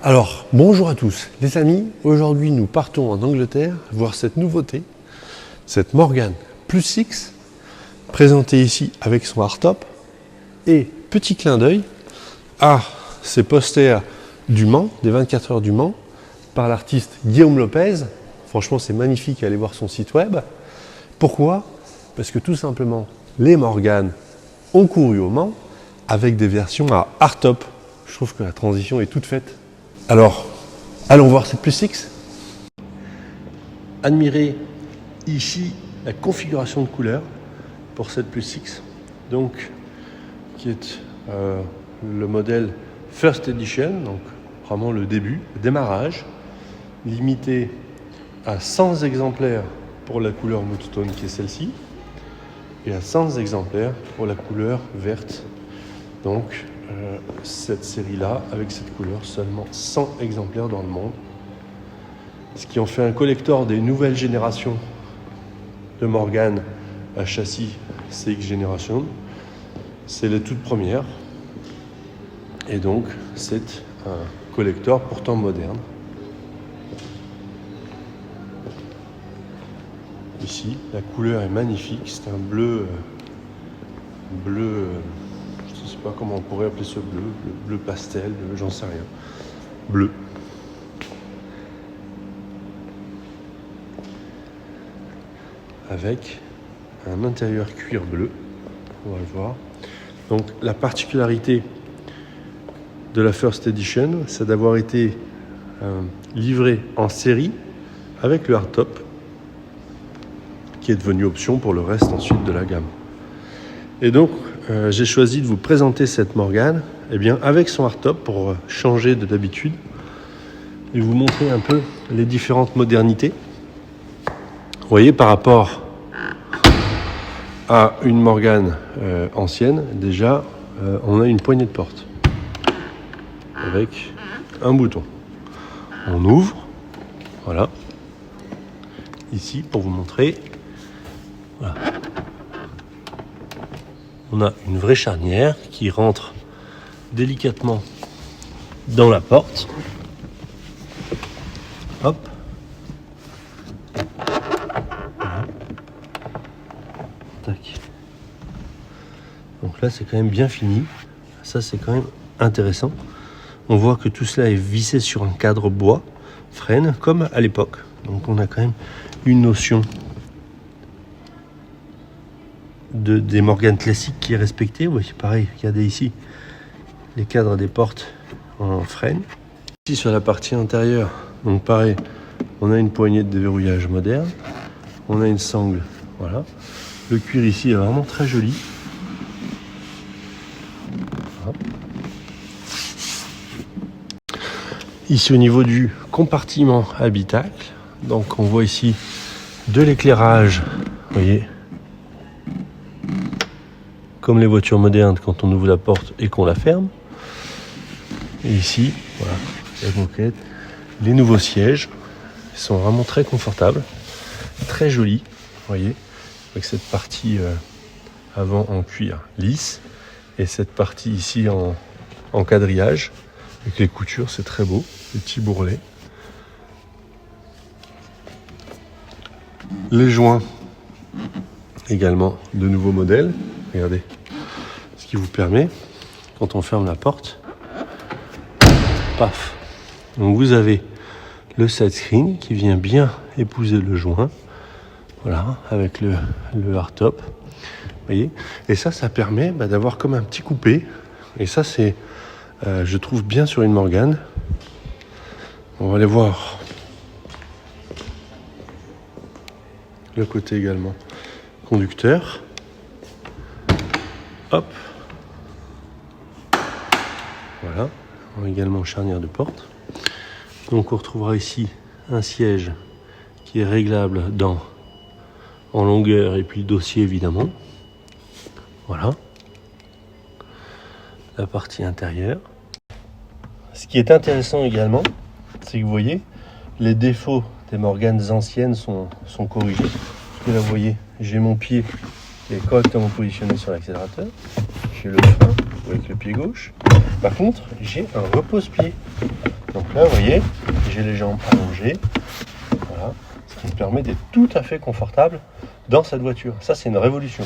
Alors, bonjour à tous les amis, aujourd'hui nous partons en Angleterre voir cette nouveauté, cette Morgan Plus 6, présentée ici avec son hardtop, et petit clin d'œil à ces posters du Mans, des 24 heures du Mans, par l'artiste Guillaume Lopez. Franchement c'est magnifique, allez voir son site web. Pourquoi ? Parce que tout simplement, les Morgan ont couru au Mans avec des versions à hardtop. Je trouve que la transition est toute faite. Alors, allons voir cette Plus 6. Admirez ici la configuration de couleurs pour cette Plus 6, donc qui est le modèle First Edition, donc vraiment le début, le démarrage, limité à 100 exemplaires pour la couleur Moodstone qui est celle-ci, et à 100 exemplaires pour la couleur verte. Donc cette série-là, avec cette couleur, seulement 100 exemplaires dans le monde. Ce qui en fait un collector des nouvelles générations de Morgan à châssis CX Generation. C'est la toute première. Et donc, c'est un collector pourtant moderne. Ici, la couleur est magnifique. C'est un bleu, je ne sais pas comment on pourrait appeler ce bleu, bleu pastel, j'en sais rien. Bleu. Avec un intérieur cuir bleu, on va le voir. Donc la particularité de la First Edition, c'est d'avoir été livré en série avec le hardtop, qui est devenu option pour le reste ensuite de la gamme. Et donc j'ai choisi de vous présenter cette Morgan avec son hardtop pour changer de d'habitude et vous montrer un peu les différentes modernités. Vous voyez, par rapport à une Morgan ancienne, déjà on a une poignée de porte avec un bouton. On ouvre, voilà, ici pour vous montrer. Voilà. On a une vraie charnière qui rentre délicatement dans la porte. Hop. Voilà. Tac. Donc là, c'est quand même bien fini. Ça, c'est quand même intéressant. On voit que tout cela est vissé sur un cadre bois, frêne, comme à l'époque. Donc on a quand même une notion des Morgan classiques qui est respectée. Oui, pareil, regardez ici les cadres des portes en frêne. Ici sur la partie intérieure, donc pareil, on a une poignée de déverrouillage moderne, on a une sangle, voilà. Le cuir ici est vraiment très joli. Voilà. Ici au niveau du compartiment habitacle, donc on voit ici de l'éclairage, vous voyez, comme les voitures modernes quand on ouvre la porte et qu'on la ferme. Et ici, voilà, la moquette, les nouveaux sièges, ils sont vraiment très confortables, très jolis, vous voyez, avec cette partie avant en cuir lisse et cette partie ici en quadrillage avec les coutures, c'est très beau, les petits bourrelets. Les joints également de nouveaux modèles, regardez, ce qui vous permet, quand on ferme la porte, paf, donc vous avez le side screen qui vient bien épouser le joint, voilà, avec le hardtop, vous voyez, et ça permet d'avoir comme un petit coupé, et ça c'est, je trouve bien sur une Morgan. On va aller voir le côté également conducteur. Hop, voilà, on a également charnière de porte. Donc on retrouvera ici un siège qui est réglable en longueur et puis le dossier évidemment. Voilà, la partie intérieure. Ce qui est intéressant également, c'est que vous voyez, les défauts des Morgans anciennes sont corrigés. Parce que là vous voyez, j'ai mon pied qui est correctement positionné sur l'accélérateur. J'ai le frein avec le pied gauche. Par contre, j'ai un repose-pied. Donc là, vous voyez, j'ai les jambes allongées. Voilà. Ce qui me permet d'être tout à fait confortable dans cette voiture. Ça, c'est une révolution.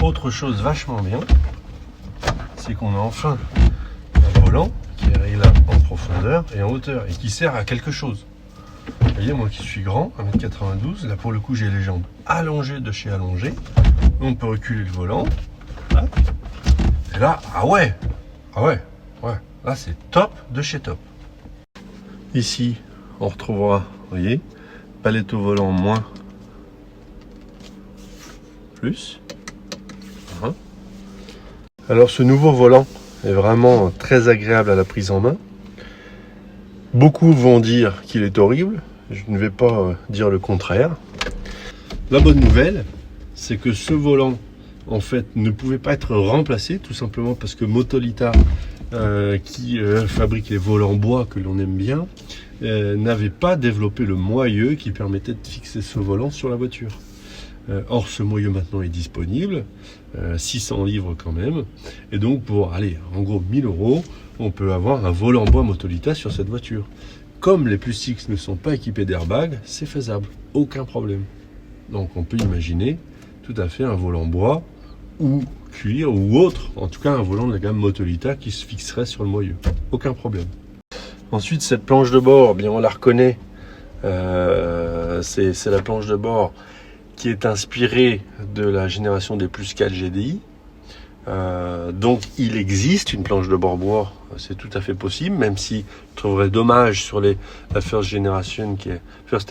Autre chose vachement bien, c'est qu'on a enfin un volant qui est réglable en profondeur et en hauteur et qui sert à quelque chose. Vous voyez, moi qui suis grand, 1m92, là pour le coup j'ai les jambes allongées de chez allongé. On peut reculer le volant. Et là, ouais, là c'est top de chez top. Ici, on retrouvera, vous voyez, palette au volant moins, plus. Alors ce nouveau volant est vraiment très agréable à la prise en main. Beaucoup vont dire qu'il est horrible, je ne vais pas dire le contraire. La bonne nouvelle, c'est que ce volant en fait ne pouvait pas être remplacé, tout simplement parce que Motolita, qui fabrique les volants bois que l'on aime bien, n'avait pas développé le moyeu qui permettait de fixer ce volant sur la voiture. Or, ce moyeu maintenant est disponible, 600 livres quand même, et donc pour aller en gros 1000 €, on peut avoir un volant bois Motolita sur cette voiture. Comme les Plus X ne sont pas équipés d'airbag, c'est faisable, aucun problème. Donc on peut imaginer tout à fait un volant bois ou cuir ou autre, en tout cas un volant de la gamme Motolita qui se fixerait sur le moyeu, aucun problème. Ensuite, cette planche de bord, bien on la reconnaît, c'est la planche de bord qui est inspirée de la génération des Plus 4 GDI. Donc il existe une planche de bord bois, c'est tout à fait possible, même si je trouverais dommage sur la First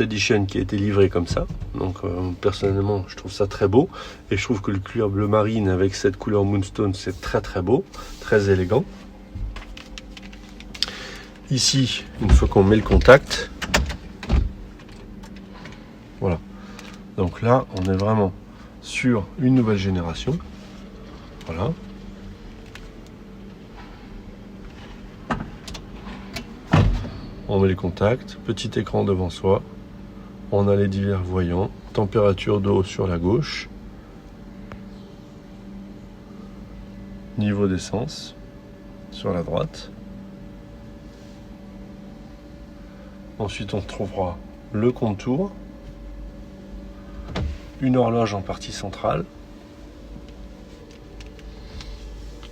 Edition qui a été livrée comme ça. Donc personnellement je trouve ça très beau, et je trouve que le cuir bleu marine avec cette couleur Moonstone, c'est très très beau, très élégant. Ici, une fois qu'on met le contact, voilà. Donc là, on est vraiment sur une nouvelle génération. Voilà. On met les contacts, petit écran devant soi. On a les divers voyants, température d'eau sur la gauche, niveau d'essence sur la droite. Ensuite, on trouvera le contour, une horloge en partie centrale,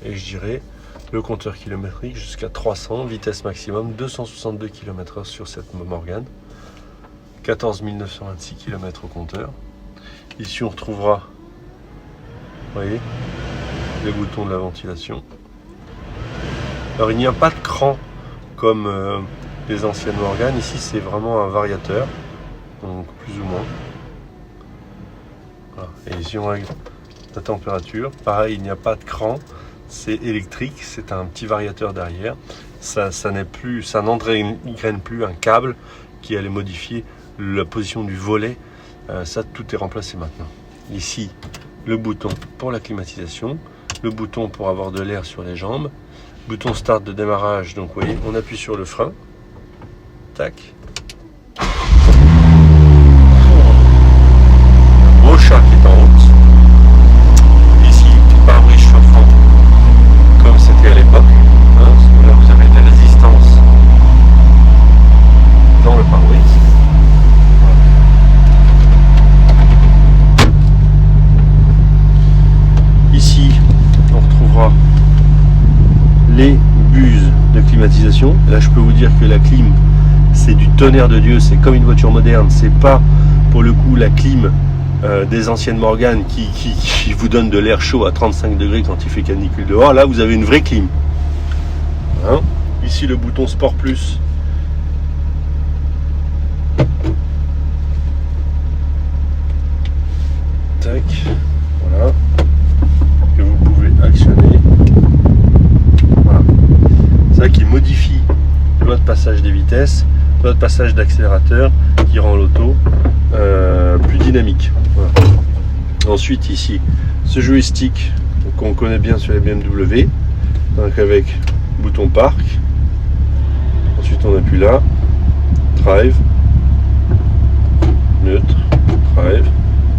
et je dirais le compteur kilométrique jusqu'à 300, vitesse maximum 262 km/h sur cette Morgan, 14 926 km au compteur. Ici on retrouvera, vous voyez, les boutons de la ventilation. Alors il n'y a pas de cran comme les anciennes Morgan, ici c'est vraiment un variateur, donc plus ou moins. Voilà. Et ici on règle la température, pareil il n'y a pas de cran. C'est électrique, c'est un petit variateur derrière. Ça n'engraine plus un câble qui allait modifier la position du volet. Ça, tout est remplacé maintenant. Ici, le bouton pour la climatisation, le bouton pour avoir de l'air sur les jambes, bouton start de démarrage. Donc, vous voyez, on appuie sur le frein. Tac. Beau chat qui est en route. Ici, pare-brise chauffant. Comme c'était à l'époque, parce que là vous avez des résistances dans le pare-brise. Ici, on retrouvera les buses de climatisation. Là, je peux vous dire que la clim, c'est du tonnerre de Dieu, c'est comme une voiture moderne, c'est pas pour le coup la clim des anciennes Morgan qui vous donne de l'air chaud à 35 degrés quand il fait canicule dehors. Là vous avez une vraie clim, hein. Ici le bouton Sport Plus, tac, voilà, que vous pouvez actionner, voilà. C'est ça qui modifie l'autre passage des vitesses, l'autre passage d'accélérateur, qui rend l'auto plus dynamique. Voilà. Ensuite ici, ce joystick qu'on connaît bien sur les BMW, donc avec bouton parc. Ensuite on appuie là, drive, neutre, drive,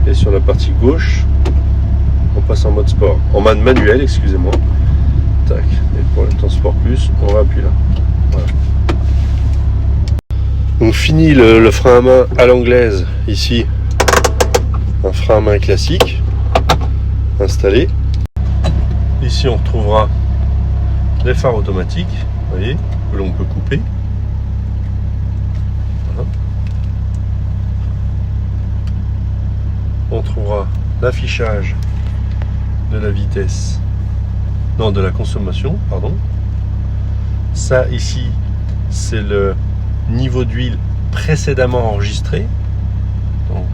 et sur la partie gauche, on passe en mode sport, en mode manuel, excusez-moi. Tac. Et pour le temps Sport Plus, on va appuyer là. Voilà. fini le frein à main à l'anglaise. Ici, un frein à main classique installé. Ici, on retrouvera les phares automatiques, vous voyez, que l'on peut couper. Voilà. On trouvera l'affichage de la vitesse, non, de la consommation, pardon. Ça ici, c'est le niveau d'huile précédemment enregistré. Donc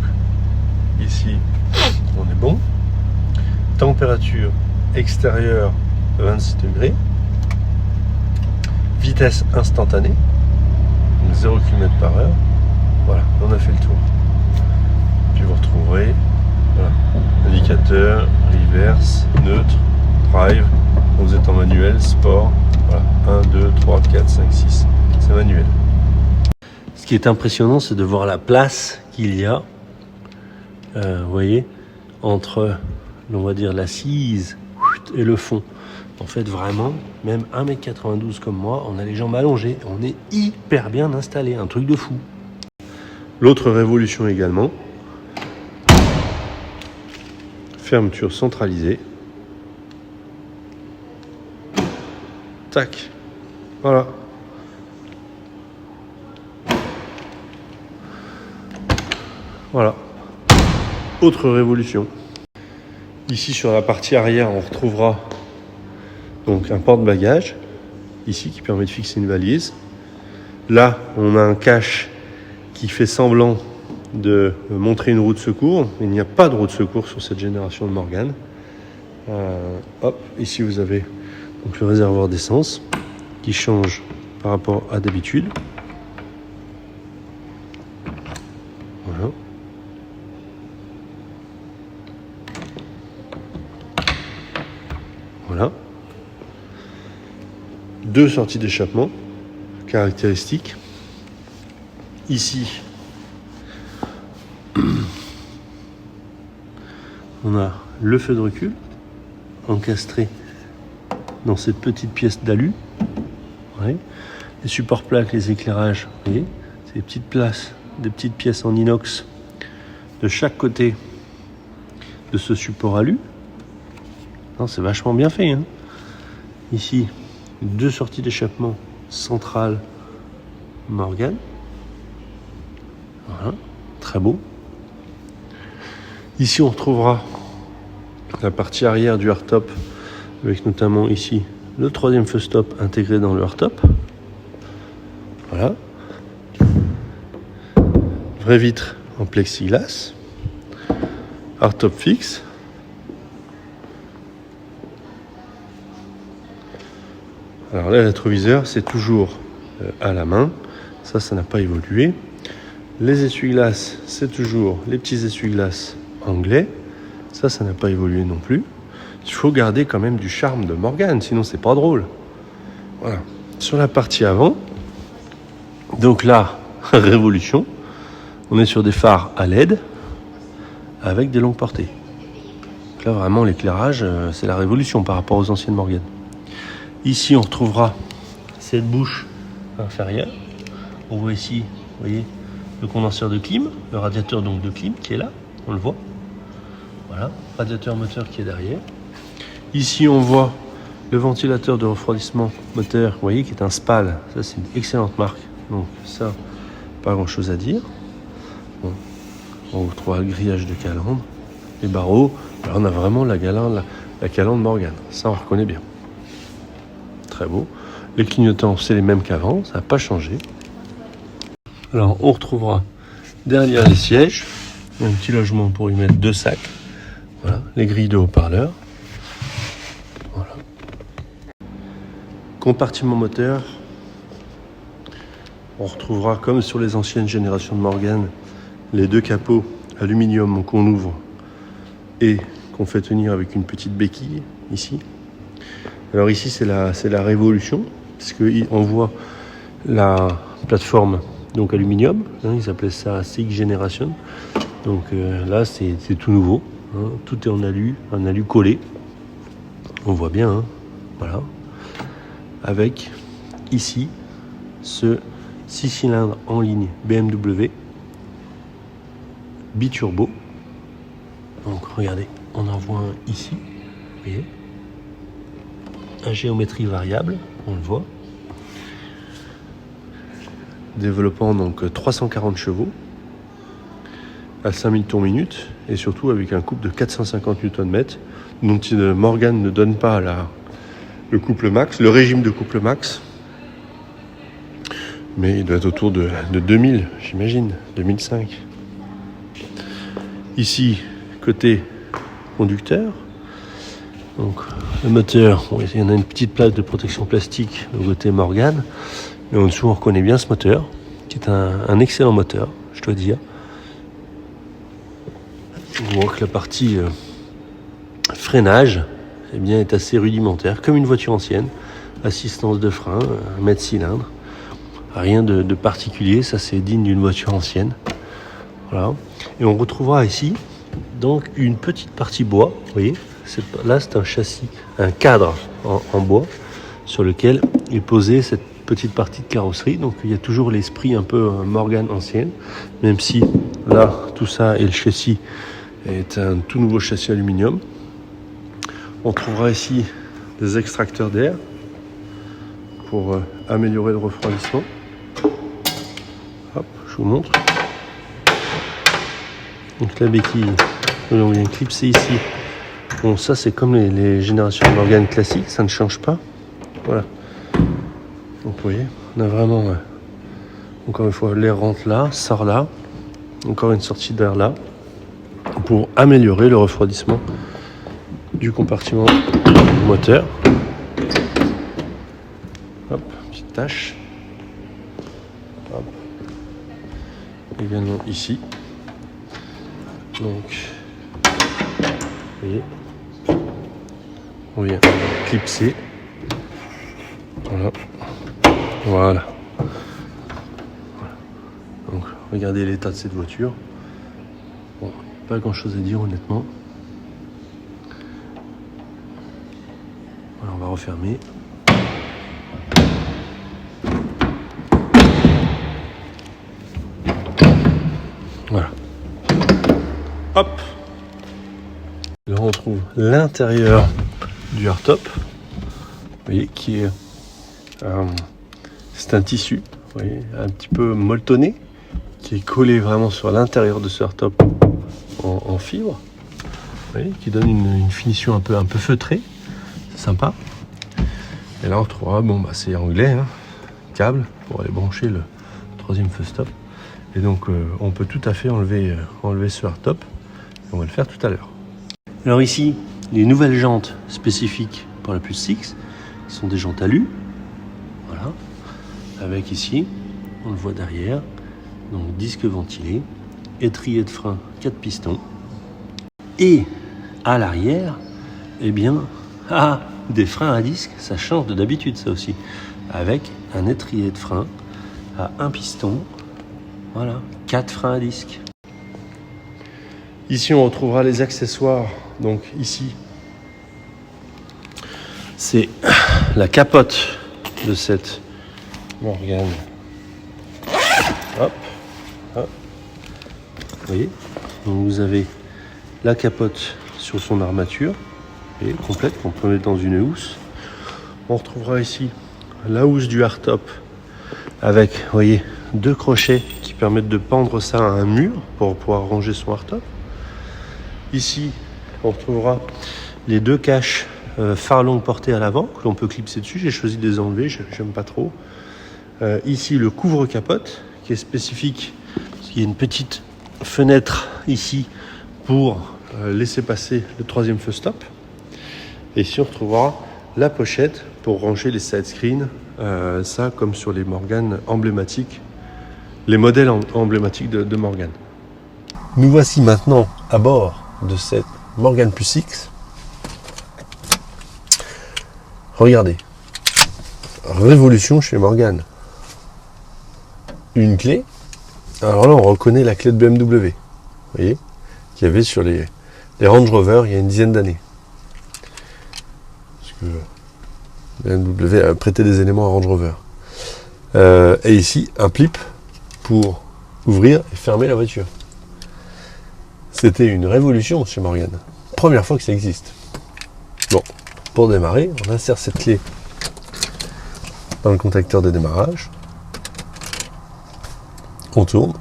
ici, on est bon. Température extérieure 26 degrés. Vitesse instantanée, 0 km/h. Voilà, on a fait le tour. Puis vous retrouverez voilà, indicateur, reverse, neutre, drive. Vous êtes en manuel, sport. Voilà, 1, 2, 3, 4, 5, 6. C'est manuel. Ce qui est impressionnant, c'est de voir la place qu'il y a, vous voyez, entre, on va dire, l'assise et le fond. En fait, vraiment, même 1,92 m comme moi, on a les jambes allongées. On est hyper bien installé, un truc de fou. L'autre révolution également. Fermeture centralisée. Tac. Voilà. Voilà. Autre révolution. Ici, sur la partie arrière, on retrouvera donc un porte-bagages, ici, qui permet de fixer une valise. Là, on a un cache qui fait semblant de montrer une roue de secours. Il n'y a pas de roue de secours sur cette génération de Morgan. Hop, ici vous avez donc le réservoir d'essence qui change par rapport à d'habitude. Voilà. Voilà. 2 sorties d'échappement caractéristiques. Ici, on a le feu de recul encastré dans cette petite pièce d'alu. Ouais. Les supports plaques, les éclairages, vous voyez, c'est des petites places, des petites pièces en inox de chaque côté de ce support alu. Non, c'est vachement bien fait. Hein. Ici, 2 sorties d'échappement centrales Morgan. Voilà, très beau. Ici, on retrouvera la partie arrière du hardtop avec notamment ici le 3e feu stop intégré dans le hardtop. Voilà. Vraie vitre en plexiglas. Hardtop fixe. Alors là, le rétroviseur, c'est toujours à la main. Ça n'a pas évolué. Les essuie-glaces, c'est toujours les petits essuie-glaces anglais. Ça n'a pas évolué non plus. Il faut garder quand même du charme de Morgan, sinon c'est pas drôle. Voilà. Sur la partie avant, donc là, révolution. On est sur des phares à LED avec des longues portées. Donc là, vraiment, l'éclairage, c'est la révolution par rapport aux anciennes Morgan. Ici, on retrouvera cette bouche inférieure. On voit ici, vous voyez, le condenseur de clim, le radiateur donc de clim qui est là, on le voit. Voilà, radiateur moteur qui est derrière. Ici, on voit le ventilateur de refroidissement moteur, vous voyez, qui est un SPAL. Ça, c'est une excellente marque. Donc ça, pas grand-chose à dire. Bon, on retrouvera le grillage de calandre, les barreaux. Là, on a vraiment la calandre Morgan. Ça, on reconnaît bien. Très beau. Les clignotants, c'est les mêmes qu'avant, ça n'a pas changé. Alors, on retrouvera derrière les sièges un petit logement pour y mettre 2 sacs. Voilà, les grilles de haut-parleurs. Voilà. Compartiment moteur. On retrouvera, comme sur les anciennes générations de Morgan, les 2 capots aluminium qu'on ouvre et qu'on fait tenir avec une petite béquille ici. Alors ici, c'est la révolution, puisqu'on voit la plateforme donc aluminium, hein, ils appelaient ça Six Generation. Donc là, c'est tout nouveau. Hein, tout est en alu, un alu collé. On voit bien, hein, voilà. Avec ici ce 6 cylindres en ligne BMW, biturbo. Donc regardez, on en voit un ici, vous voyez, à géométrie variable, on le voit. Développant donc 340 chevaux à 5000 tours minute et surtout avec un couple de 450 Nm dont Morgan ne donne pas le couple max, le régime de couple max, mais il doit être autour de 2000, j'imagine, 2005. Ici, côté conducteur, donc le moteur, il y en a une petite plaque de protection plastique au côté Morgan, mais en dessous on reconnaît bien ce moteur, qui est un excellent moteur, je dois dire. On voit que la partie freinage eh bien, est assez rudimentaire, comme une voiture ancienne. Assistance de frein, 1 mètre cylindre. Rien de particulier, ça c'est digne d'une voiture ancienne. Voilà. Et on retrouvera ici donc une petite partie bois. Vous voyez, là c'est un châssis, un cadre en bois sur lequel est posée cette petite partie de carrosserie. Donc il y a toujours l'esprit un peu Morgan ancienne, même si là tout ça et le châssis est un tout nouveau châssis aluminium. On trouvera ici des extracteurs d'air pour améliorer le refroidissement. Hop, je vous montre. Donc la béquille, on vient clipser ici. Bon, ça c'est comme les générations de Morgan classiques, ça ne change pas. Voilà. Donc vous voyez, on a vraiment, encore une fois, l'air rentre là, sort là. Encore une sortie d'air là, pour améliorer le refroidissement du compartiment moteur. Hop, petite tâche. Hop. Également ici. Donc, vous voyez, on vient clipser. Voilà. Voilà. Donc, regardez l'état de cette voiture. Bon, pas grand chose à dire honnêtement. Voilà, on va refermer. Voilà. Hop. Là on trouve l'intérieur du hardtop. Vous voyez qui est c'est un tissu, vous voyez, un petit peu molletonné, qui est collé vraiment sur l'intérieur de ce hardtop en fibre, vous voyez, qui donne une finition un peu feutrée, c'est sympa. Et là on retrouvera, bon bah c'est anglais, hein, câble pour aller brancher le troisième feu stop. Et donc on peut tout à fait enlever ce hardtop, et on va le faire tout à l'heure. Alors ici, les nouvelles jantes spécifiques pour la Plus 6 sont des jantes alu, voilà, avec ici, on le voit derrière, donc disque ventilé, étrier de frein 4 pistons, et à l'arrière, eh bien, des freins à disque, ça change de d'habitude ça aussi, avec un étrier de frein à 1 piston, voilà, 4 freins à disque. Ici on retrouvera les accessoires, donc ici c'est la capote de cette Morgan. Hop, hop. Vous voyez, donc vous avez la capote sur son armature, et complète qu'on peut mettre dans une housse. On retrouvera ici la housse du hardtop avec, vous voyez, 2 crochets qui permettent de pendre ça à un mur pour pouvoir ranger son hardtop. Ici, on retrouvera les 2 caches phare longue portée à l'avant que l'on peut clipser dessus. J'ai choisi de les enlever, j'aime pas trop. Ici, le couvre-capote qui est spécifique, parce qu'il y a une petite fenêtre ici pour laisser passer le troisième feu stop. Et ici, on retrouvera la pochette pour ranger les side screens, ça comme sur les Morgan emblématiques, les modèles emblématiques de Morgan. Nous voici maintenant à bord de cette Morgan Plus 6. Regardez, révolution chez Morgan. Une clé, alors là on reconnaît la clé de BMW, vous voyez, qu'il y avait sur les Range Rover il y a une dizaine d'années. Parce que BMW a prêté des éléments à Range Rover. Et ici, un plip pour ouvrir et fermer la voiture. C'était une révolution chez Morgan. Première fois que ça existe. Bon, pour démarrer, on insère cette clé dans le contacteur de démarrage. On tourne.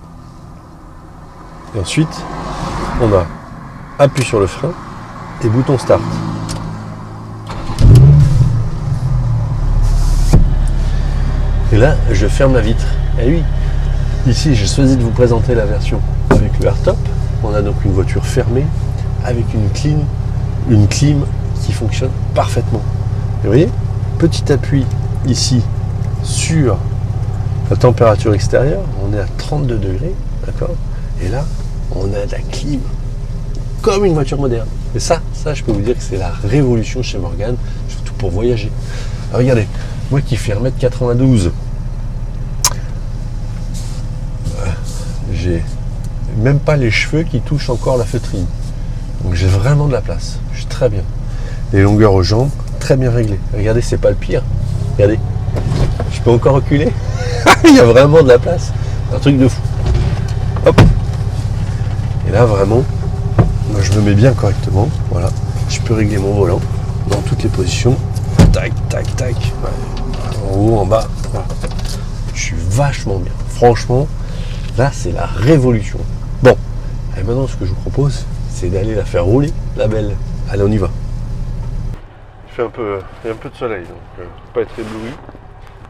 Et ensuite, on a appui sur le frein et bouton start. Et là, je ferme la vitre. Et oui, ici, j'ai choisi de vous présenter la version avec le hardtop. On a donc une voiture fermée avec une clim qui fonctionne parfaitement. Et vous voyez, petit appui ici sur la température extérieure, on est à 32 degrés, d'accord? Et là, on a de la clim comme une voiture moderne. Et ça, je peux vous dire que c'est la révolution chez Morgan, surtout pour voyager. Alors, regardez, moi qui fais 1m92, j'ai même pas les cheveux qui touchent encore la feutrine. Donc j'ai vraiment de la place, je suis très bien. Les longueurs aux jambes, très bien réglées. Regardez, c'est pas le pire. Regardez, je peux encore reculer. Il y a vraiment de la place. Un truc de fou. Hop. Et là, vraiment, moi, je me mets bien correctement. Voilà. Je peux régler mon volant dans toutes les positions. Tac, tac, tac. Ouais. En haut, en bas. Voilà. Je suis vachement bien. Franchement, là, c'est la révolution. Bon. Et maintenant, ce que je vous propose, c'est d'aller la faire rouler, la belle. Allez, on y va. Il y a un peu de soleil, donc pas être ébloui.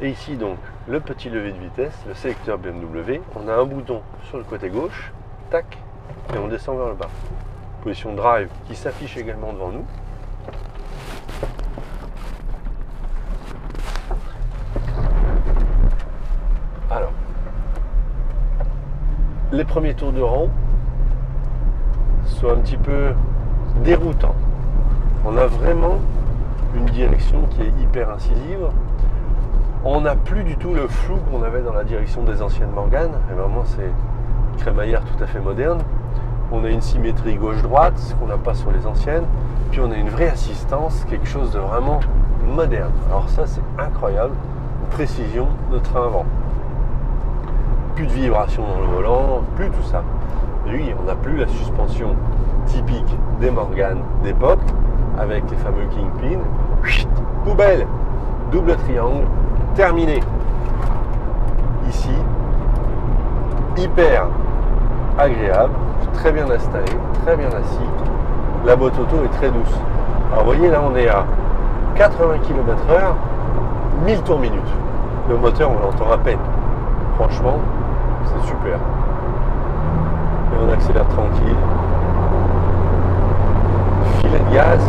Et ici, donc, le petit levier de vitesse, le sélecteur BMW. On a un bouton sur le côté gauche, tac, et on descend vers le bas. Position drive qui s'affiche également devant nous. Alors, les premiers tours de rang sont un petit peu déroutants. On a vraiment une direction qui est hyper incisive. On n'a plus du tout le flou qu'on avait dans la direction des anciennes Morgan. Et vraiment, c'est une crémaillère tout à fait moderne. On a une symétrie gauche-droite, ce qu'on n'a pas sur les anciennes. Puis on a une vraie assistance, quelque chose de vraiment moderne. Alors ça, c'est incroyable. Une précision de train avant. Plus de vibration dans le volant, plus tout ça. Et oui, on n'a plus la suspension typique des Morgan d'époque, avec les fameux Kingpin. Poubelle, double triangle, terminé. Ici, hyper agréable, très bien installé, très bien assis. La boîte auto est très douce. Alors vous voyez, là on est à 80 km/h, 1000 tours minute. Le moteur, on l'entend à peine. Franchement, c'est super. Et on accélère tranquille. Filet de gaz,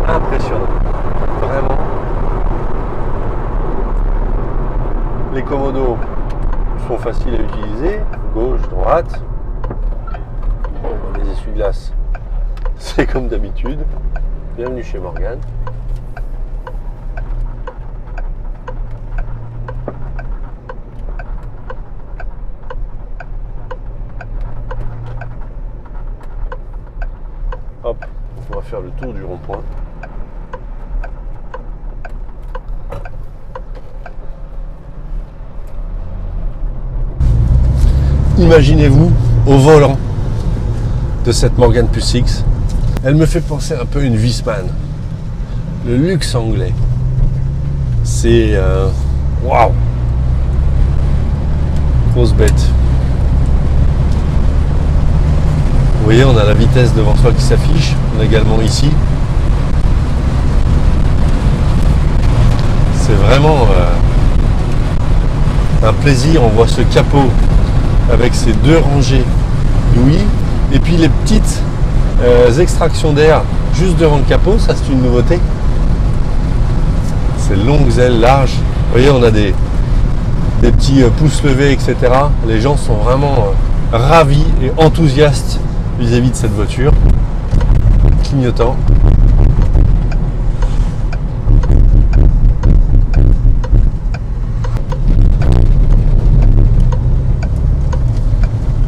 impressionnant. Vraiment. Les commodos sont faciles à utiliser, gauche, droite. Bon, les essuie-glaces, c'est comme d'habitude. Bienvenue chez Morgan. Hop, on va faire le tour du rond-point. Imaginez-vous au volant de cette Morgan Plus X. Elle me fait penser un peu à une Wiesmann. Le luxe anglais. C'est... waouh! Grosse bête. Vous voyez, on a la vitesse devant soi qui s'affiche. On a également ici. C'est vraiment un plaisir. On voit ce capot avec ces deux rangées d'ouïes et puis les petites extractions d'air juste devant le capot. Ça, c'est une nouveauté. Ces longues ailes larges. Vous voyez, on a des petits pouces levés, etc. Les gens sont vraiment ravis et enthousiastes vis-à-vis de cette voiture. Clignotant.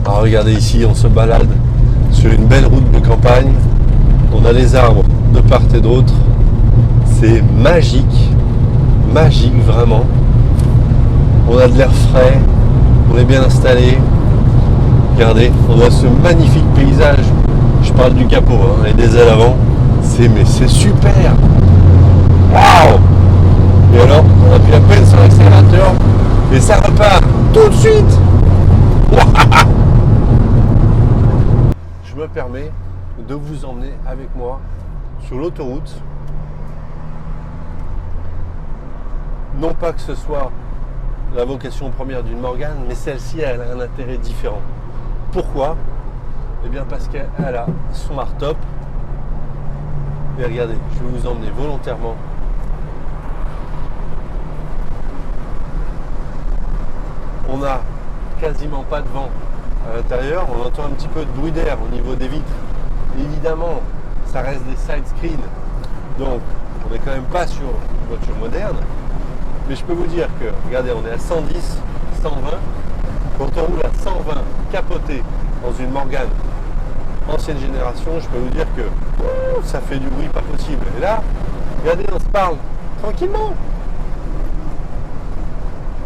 Alors regardez ici, on se balade sur une belle route de campagne. On a les arbres de part et d'autre. C'est magique. Magique vraiment. On a de l'air frais, on est bien installé. Regardez, on a ce magnifique paysage. Je parle du capot et des ailes avant. C'est super. Waouh! Et alors, on appuie à peine sur l'accélérateur et ça repart tout de suite. Je me permets de vous emmener avec moi sur l'autoroute. Non pas que ce soit la vocation première d'une Morgane, mais celle-ci, elle a un intérêt différent. Pourquoi? Eh bien parce qu'elle a son hardtop. Et regardez, je vais vous emmener volontairement. On n'a quasiment pas de vent à l'intérieur. On entend un petit peu de bruit d'air au niveau des vitres. Évidemment, ça reste des side screens. Donc, on n'est quand même pas sur une voiture moderne. Mais je peux vous dire que, regardez, on est à 110, 120. Quand on roule à 120 capoté dans une Morgane ancienne génération, je peux vous dire que ça fait du bruit pas possible. Et là, regardez, on se parle tranquillement.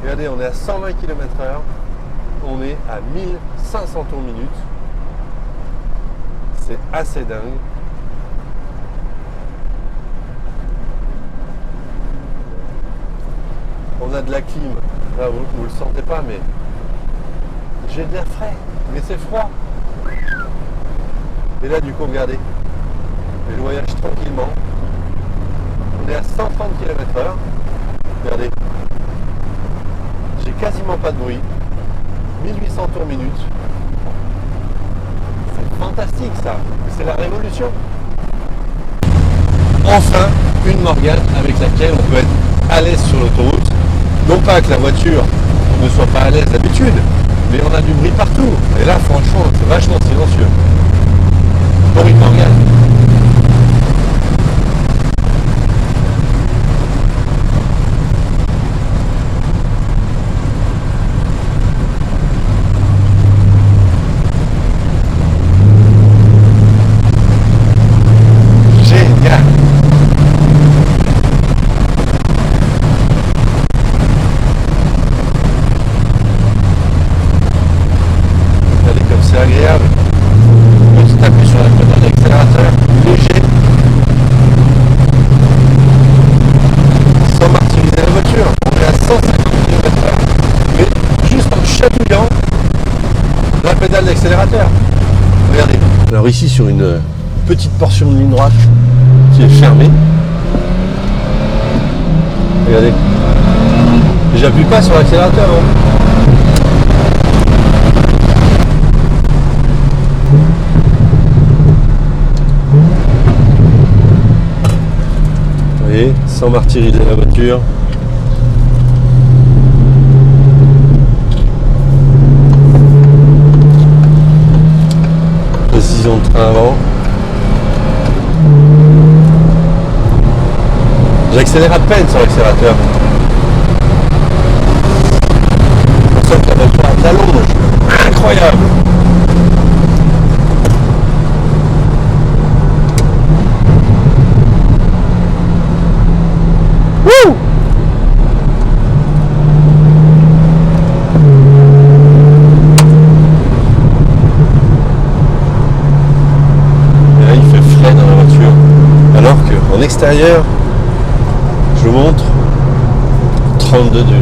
Regardez, on est à 120 km/h, on est à 1500 tours minute. C'est assez dingue. On a de la clim. Là, vous ne le sentez pas, mais j'ai de l'air frais, mais c'est froid. Et là, du coup, regardez, je voyage tranquillement. On est à 130 km/h. Regardez, j'ai quasiment pas de bruit. 1800 tours minute. C'est fantastique ça. C'est la révolution. Enfin, une Morgane avec laquelle on peut être à l'aise sur l'autoroute. Non pas que la voiture ne soit pas à l'aise d'habitude, mais on a du bruit partout. Et là, franchement, c'est vachement silencieux. Pour une Morgane. Génial. Regardez comme c'est agréable. Petit appui sur la pédale d'accélérateur, léger, sans martyriser la voiture. On est à 150 km/h, mais juste en chatouillant la pédale d'accélérateur. Regardez. Alors ici sur une petite portion de ligne droite qui est fermée. Regardez. J'appuie pas sur l'accélérateur. Vous voyez, sans martyriser la voiture. Précision de train avant. J'accélère à peine sur l'accélérateur. On sent que la voiture a de la longe. Incroyable. Wouh! Et là, il fait frais dans la voiture. Alors qu'en extérieur, je vous montre 32 degrés.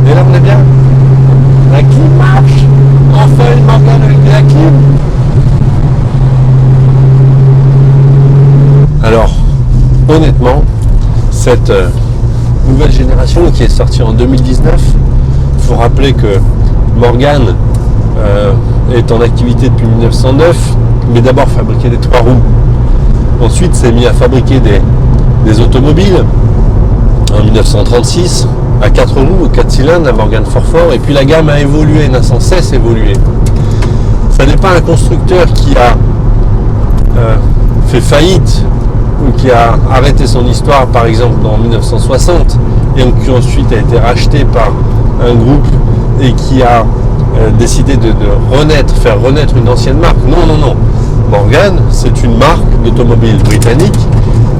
Et là, on est bien. La clim marche. Enfin, une Morgane avec de la clim. Alors, honnêtement, cette nouvelle génération qui est sortie en 2019, il faut rappeler que Morgane est en activité depuis 1909, mais d'abord fabriquait des 3 roues. Ensuite, s'est mis à fabriquer des automobiles en 1936 à 4 roues, 4 cylindres, la Morgane Fort, et puis la gamme a évolué, n'a sans cesse évolué. Ça n'est pas un constructeur qui a fait faillite ou qui a arrêté son histoire par exemple en 1960 et qui ensuite a été racheté par un groupe et qui a décidé de faire renaître une ancienne marque. Non, non, non. Morgane, c'est une marque d'automobile britannique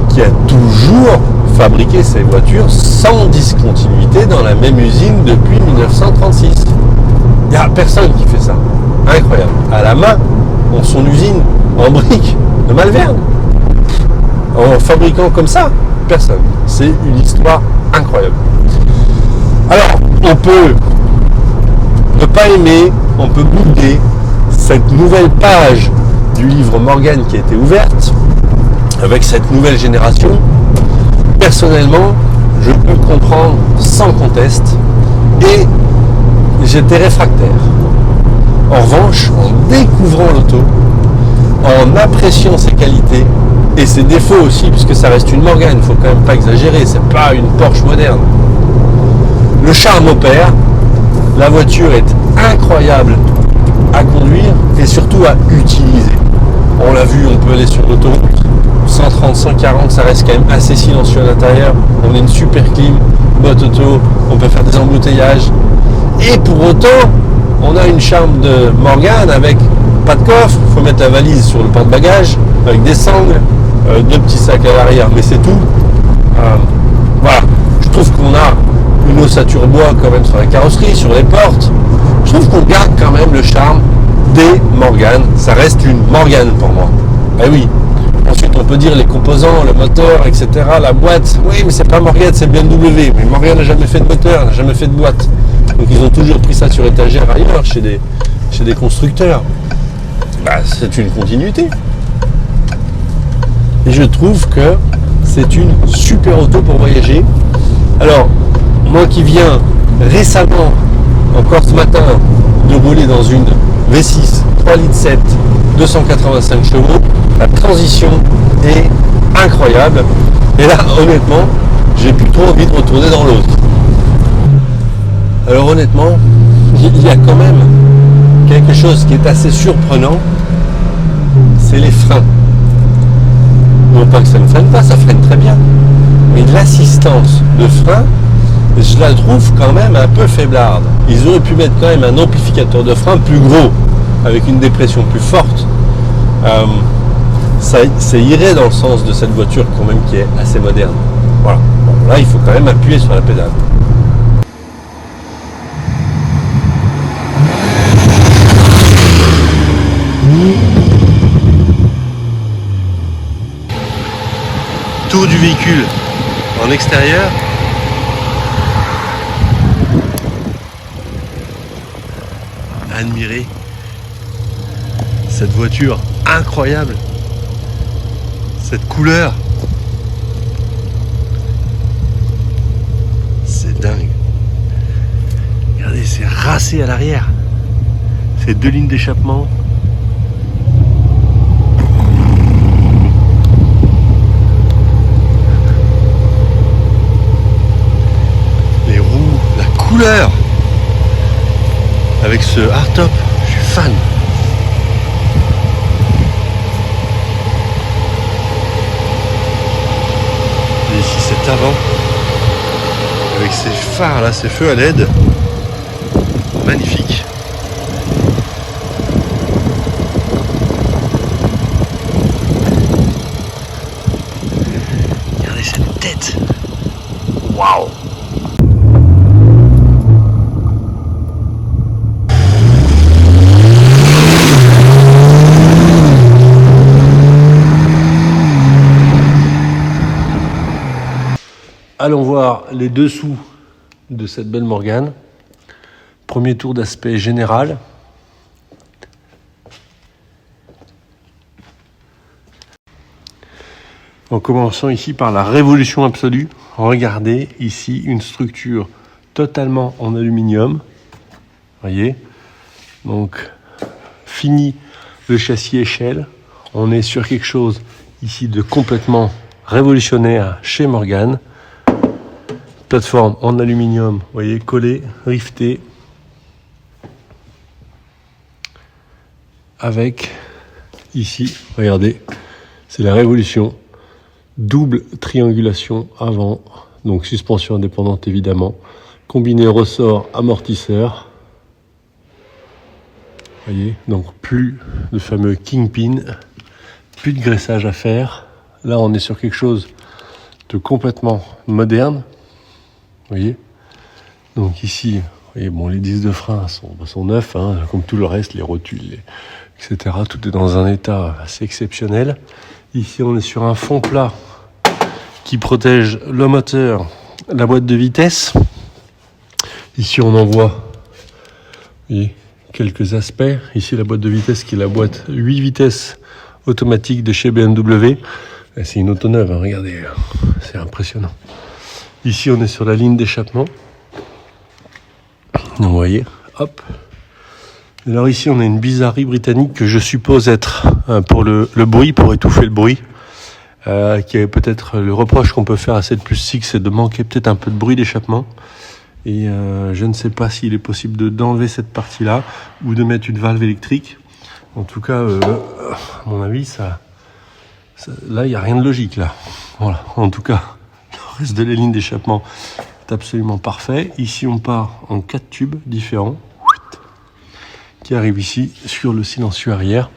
qui a toujours fabriqué ces voitures sans discontinuité dans la même usine depuis 1936. Il n'y a personne qui fait ça. Incroyable. À la main, dans son usine, en briques de Malverne. En fabriquant comme ça, personne. C'est une histoire incroyable. Alors, on peut ne pas aimer, on peut bouder cette nouvelle page du livre Morgan qui a été ouverte avec cette nouvelle génération. Personnellement, je peux comprendre sans conteste et j'étais réfractaire. En revanche, en découvrant l'auto, en appréciant ses qualités et ses défauts aussi, puisque ça reste une Morgan, il ne faut quand même pas exagérer, c'est pas une Porsche moderne. Le charme opère, la voiture est incroyable à conduire et surtout à utiliser. On l'a vu, on peut aller sur l'autoroute, 130, 140, ça reste quand même assez silencieux à l'intérieur. On a une super clim, boîte auto, on peut faire des embouteillages. Et pour autant, on a une charme de Morgan avec pas de coffre, il faut mettre la valise sur le porte-bagages, avec des sangles, deux petits sacs à l'arrière, mais c'est tout. Voilà, je trouve qu'on a une ossature bois quand même sur la carrosserie, sur les portes. Je trouve qu'on garde quand même le charme des Morgan. Ça reste une Morgan pour moi. Eh oui. Ensuite, on peut dire les composants, le moteur, etc. La boîte. Oui, mais c'est pas Morgan, c'est BMW. Mais Morgan n'a jamais fait de moteur, n'a jamais fait de boîte. Donc ils ont toujours pris ça sur étagère ailleurs, chez des constructeurs. Bah, c'est une continuité. Et je trouve que c'est une super auto pour voyager. Alors, moi qui viens récemment, encore ce matin, de rouler dans une V6 3,7 litres, 285 chevaux, la transition est incroyable. Et là, honnêtement, j'ai plus trop envie de retourner dans l'autre. Alors honnêtement, il y a quand même quelque chose qui est assez surprenant, c'est les freins. Non pas que ça ne freine pas, ça freine très bien. Mais l'assistance de frein, je la trouve quand même un peu faiblarde. Ils auraient pu mettre quand même un amplificateur de frein plus gros, avec une dépression plus forte. Ça irait dans le sens de cette voiture quand même qui est assez moderne. Voilà. Bon, là, il faut quand même appuyer sur la pédale. Tour du véhicule en extérieur. Admirez cette voiture incroyable, cette couleur, c'est dingue. Regardez, c'est racé à l'arrière, c'est deux lignes d'échappement. Les roues, la couleur avec ce hardtop, je suis fan. Et ici cet avant, avec ces phares là, ces feux à LED, magnifique. Regardez cette tête, waouh. Allons voir les dessous de cette belle Morgan. Premier tour d'aspect général. En commençant ici par la révolution absolue. Regardez ici une structure totalement en aluminium. Voyez. Donc fini le châssis échelle. On est sur quelque chose ici de complètement révolutionnaire chez Morgan. Plateforme en aluminium, vous voyez, collée, rivetée, avec ici, regardez, c'est la révolution, double triangulation avant, donc suspension indépendante évidemment, combiné ressort amortisseur, vous voyez, donc plus de fameux kingpin, plus de graissage à faire. Là on est sur quelque chose complètement moderne. Vous voyez. Donc ici, vous voyez, bon, les disques de frein sont neufs, hein, comme tout le reste, les rotules, etc. Tout est dans un état assez exceptionnel. Ici, on est sur un fond plat qui protège le moteur, la boîte de vitesse. Ici, on en voit, vous voyez, quelques aspects. Ici, la boîte de vitesse qui est la boîte 8 vitesses automatique de chez BMW. C'est une auto neuve, hein, regardez, c'est impressionnant. Ici, on est sur la ligne d'échappement. Donc, vous voyez, hop. Alors ici, on a une bizarrerie britannique que je suppose être pour le bruit, pour étouffer le bruit. Qui est peut-être le reproche qu'on peut faire à cette plus 6, c'est de manquer peut-être un peu de bruit d'échappement. Et je ne sais pas s'il est possible d'enlever cette partie-là ou de mettre une valve électrique. En tout cas, à mon avis, là, il n'y a rien de logique, là. Voilà. En tout cas, le reste de la ligne d'échappement est absolument parfait. Ici, on part en 4 tubes différents qui arrivent ici sur le silencieux arrière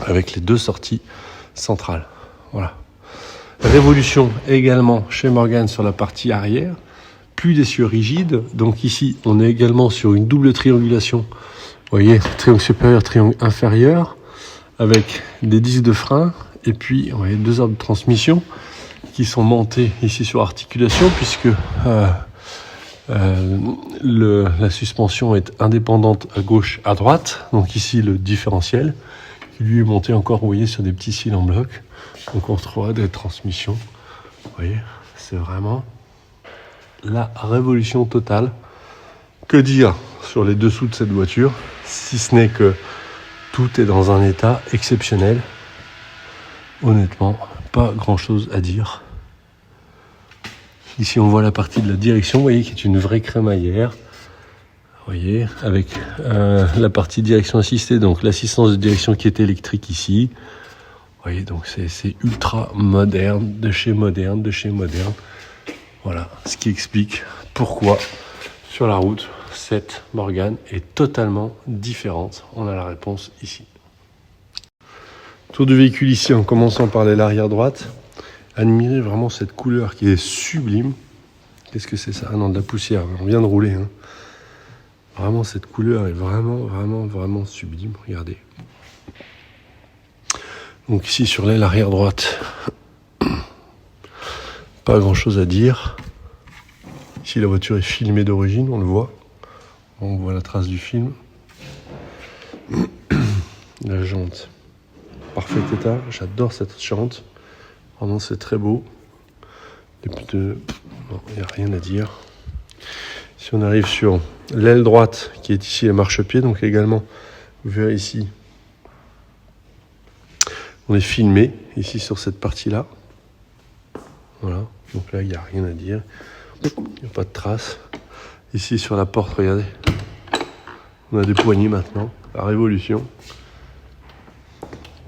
avec les 2 sorties centrales. Voilà. Révolution également chez Morgan sur la partie arrière. Plus d'essieux rigides. Donc ici, on est également sur une double triangulation. Vous voyez, triangle supérieur, triangle inférieur, avec des disques de frein. Et puis, vous voyez, 2 arbres de transmission qui sont montés ici sur articulation, puisque la suspension est indépendante à gauche, à droite. Donc ici, le différentiel, qui lui est monté encore, vous voyez, sur des petits cils en bloc. Donc on retrouvera des transmissions. Vous voyez, c'est vraiment la révolution totale. Que dire sur les dessous de cette voiture, si ce n'est que tout est dans un état exceptionnel. Honnêtement, pas grand-chose à dire. Ici, on voit la partie de la direction, vous voyez, qui est une vraie crémaillère. Vous voyez, avec la partie direction assistée, donc l'assistance de direction qui est électrique ici. Vous voyez, donc c'est ultra moderne, de chez moderne, de chez moderne. Voilà, ce qui explique pourquoi sur la route, cette Morgan est totalement différente. On a la réponse ici. Tour du véhicule ici en commençant par l'aile arrière droite. Admirez vraiment cette couleur qui est sublime. Qu'est-ce que c'est ça? Ah non, de la poussière, on vient de rouler. Hein. Vraiment, cette couleur est vraiment sublime. Regardez. Donc ici sur l'aile arrière droite, pas grand chose à dire. Ici la voiture est filmée d'origine, on le voit. On voit la trace du film. La jante, parfait état, j'adore cette jante. Vraiment c'est très beau. Les pneus, il n'y a rien à dire. Si on arrive sur l'aile droite qui est ici la marchepied, donc également, vous verrez ici, on est filmé ici sur cette partie-là. Voilà, donc là il n'y a rien à dire. Il n'y a pas de traces. Ici sur la porte, regardez. On a des poignées maintenant. La révolution.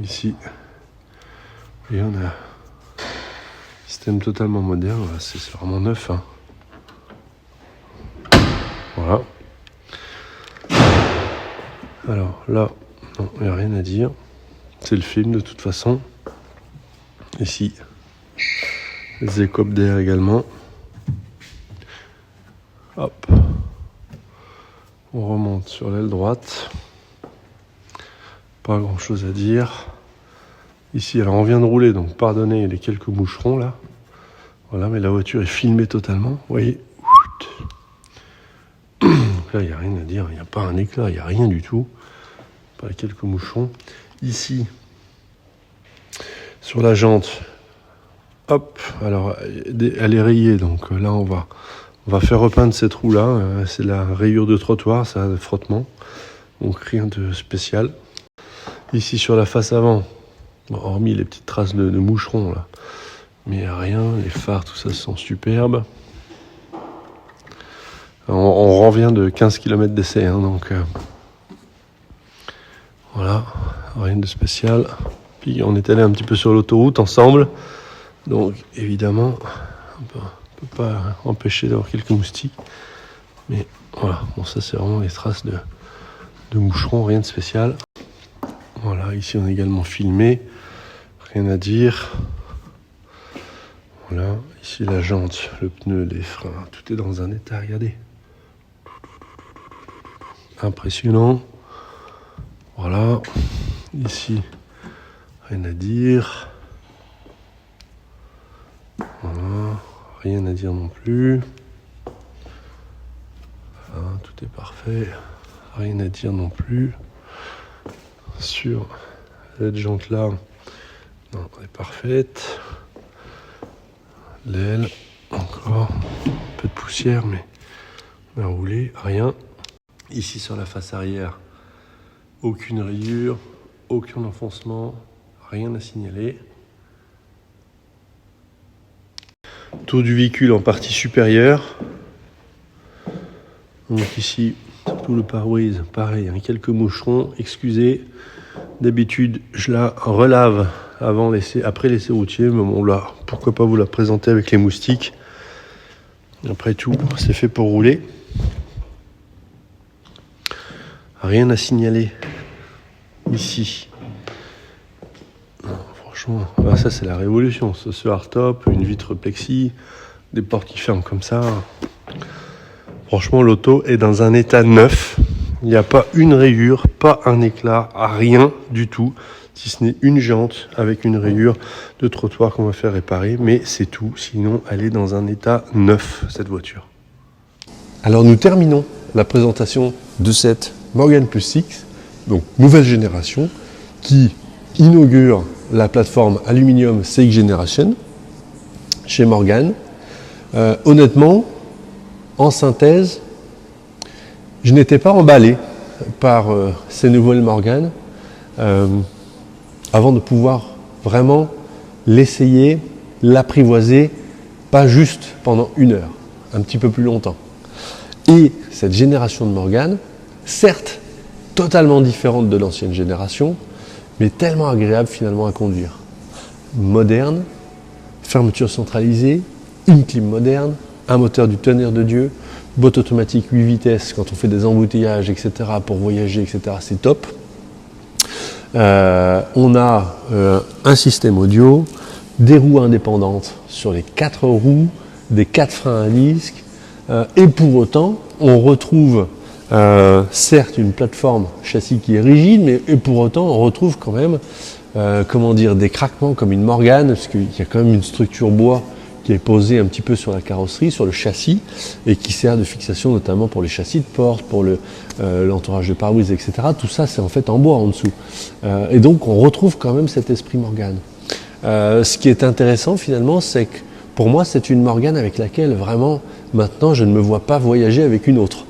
Ici. Et on a un système totalement moderne. Voilà, c'est vraiment neuf. Hein. Voilà. Alors là, non, il n'y a rien à dire. C'est le film de toute façon. Ici, les écopes d'air également. Hop. On remonte sur l'aile droite. Pas grand chose à dire. Ici, alors on vient de rouler, donc pardonnez les quelques moucherons là. Voilà, mais la voiture est filmée totalement. Vous voyez. Donc là, il n'y a rien à dire. Il n'y a pas un éclat, il n'y a rien du tout. Pas quelques moucherons. Ici, sur la jante, hop, alors elle est rayée, donc là on va faire repeindre cette roue-là. C'est la rayure de trottoir, ça a de frottement, donc rien de spécial. Ici sur la face avant, bon, hormis les petites traces de moucherons là, mais rien, les phares, tout ça sont superbes. On revient de 15 km d'essai, hein, donc voilà, rien de spécial. Puis on est allé un petit peu sur l'autoroute ensemble, donc évidemment on peut pas empêcher d'avoir quelques moustiques, mais voilà, bon ça c'est vraiment les traces de moucherons, rien de spécial. Voilà, ici on est également filmé, rien à dire. Voilà, ici la jante, le pneu, les freins, tout est dans un état, regardez. Impressionnant. Voilà, ici, rien à dire. Voilà, rien à dire non plus. Voilà, tout est parfait. Rien à dire non plus. Sur cette jante là, non, elle est parfaite. L'aile, encore un peu de poussière, mais bien roulé, rien. Ici sur la face arrière, aucune rayure, aucun enfoncement, rien à signaler. Tour du véhicule en partie supérieure. Donc ici, tout le pare-brise, pareil, hein, quelques moucherons, excusez. D'habitude, je la relave après l'essai routier, mais bon là, pourquoi pas vous la présenter avec les moustiques. Après tout, c'est fait pour rouler. Rien à signaler ici. Non, franchement, ça c'est la révolution. Ce hardtop, une vitre plexi, des portes qui ferment comme ça. Franchement, l'auto est dans un état neuf. Il n'y a pas une rayure, pas un éclat, rien du tout. Si ce n'est une jante avec une rayure de trottoir qu'on va faire réparer. Mais c'est tout. Sinon, elle est dans un état neuf, cette voiture. Alors, nous terminons la présentation de cette Morgan Plus 6, donc nouvelle génération, qui inaugure la plateforme Aluminium CX Generation chez Morgan. Honnêtement, en synthèse, je n'étais pas emballé par ces nouvelles Morgan avant de pouvoir vraiment l'essayer, l'apprivoiser, pas juste pendant 1 heure, un petit peu plus longtemps. Et cette génération de Morgan, certes totalement différente de l'ancienne génération, mais tellement agréable finalement à conduire. Moderne, fermeture centralisée, une clim moderne, un moteur du tonnerre de Dieu, boîte automatique 8 vitesses quand on fait des embouteillages, etc. pour voyager, etc. C'est top. On a un système audio, des roues indépendantes sur les 4 roues, des 4 freins à disque, et pour autant, on retrouve certes une plateforme châssis qui est rigide, mais et pour autant, on retrouve quand même des craquements comme une Morgan, parce qu'il y a quand même une structure bois qui est posée un petit peu sur la carrosserie, sur le châssis, et qui sert de fixation notamment pour les châssis de porte, pour l'entourage de pare-brise, etc. Tout ça, c'est en fait en bois en dessous. Et donc, on retrouve quand même cet esprit Morgan. Ce qui est intéressant finalement, c'est que pour moi, c'est une Morgan avec laquelle vraiment, maintenant, je ne me vois pas voyager avec une autre.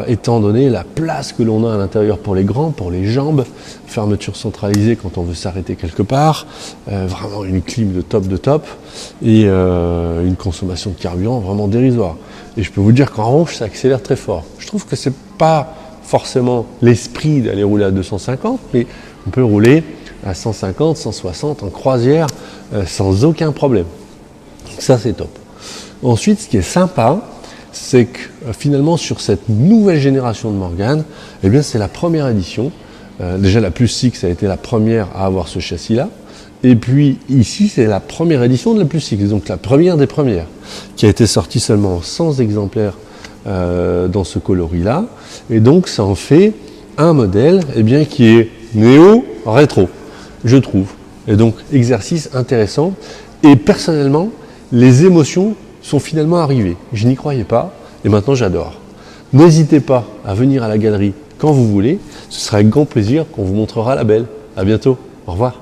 Étant donné la place que l'on a à l'intérieur pour les grands, pour les jambes, fermeture centralisée quand on veut s'arrêter quelque part, vraiment une clim de top, et une consommation de carburant vraiment dérisoire. Et je peux vous dire qu'en revanche, ça accélère très fort. Je trouve que c'est pas forcément l'esprit d'aller rouler à 250, mais on peut rouler à 150, 160 en croisière sans aucun problème. Donc ça, c'est top. Ensuite, ce qui est sympa, c'est que finalement sur cette nouvelle génération de Morgan, eh bien c'est la première édition. Déjà la Plus 6 a été la première à avoir ce châssis-là. Et puis ici c'est la première édition de la Plus 6, donc la première des premières, qui a été sortie seulement en 100 exemplaires dans ce coloris-là. Et donc ça en fait un modèle qui est néo-rétro, je trouve. Et donc exercice intéressant. Et personnellement, les émotions sont finalement arrivées. Je n'y croyais pas et maintenant j'adore. N'hésitez pas à venir à la galerie quand vous voulez. Ce sera avec grand plaisir qu'on vous montrera la belle. À bientôt. Au revoir.